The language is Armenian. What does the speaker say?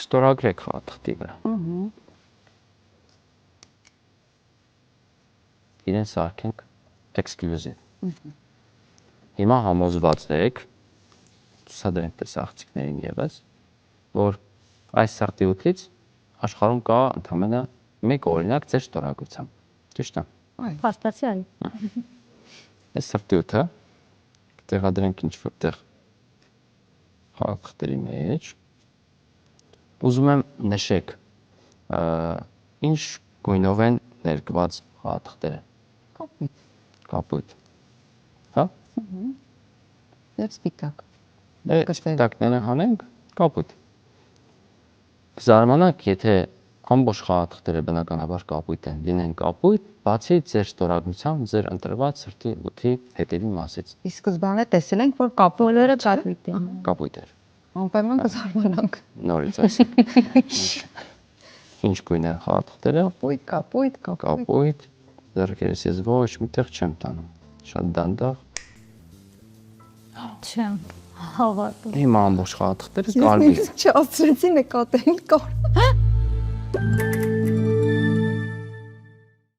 Չստորագրեք խաթղթի վրա։ Իրեն սարքենք էքսկլյուզիվ։ Հիմա համոզված եք, ցուցադրենք պես աղջիկներին եւս, որ այս սրտիութից աշխարհում կա ընդամենը մեկ օրինակ ձեր ստորագրությամբ։ Ճիշտ է։ Փաստացի այ։ Այս սրտիութը տեղադրենք ինչ-որտեղ խաղաղների մեջ։ Ուզում եմ նշեք, ինչ գույնով են ներկված խաղաղները։ Կապույտ։ Հա։ Եվ սպիտակ։ Սպիտակները հանենք, կապույտ։ Զարմանաք, եթե ամբողջ խաղաղները բնականաբար կապույտ են, լինեն կապույտ, բացի ձեր ստորագրությամբ ձեր ընտրված սրտի ութի հետևի մասից։ Ի սկզբանե տեսել ենք, որ կապոլերը կապույտ են։ Կապույտ էր։ Անպայման կզարմանանք։ Նորից այս։ Ինչ գույն են խաղաղները։ Կապույտ։ Կապույտ։ Ձեռքերս ես ոչ միտեղ չեմ տանում։ Շատ դանդաղ։ Չեմ հավատում։ Հիմա ամբողջ խաղաղները կարմիր։ Չասրեցի նկատել կար։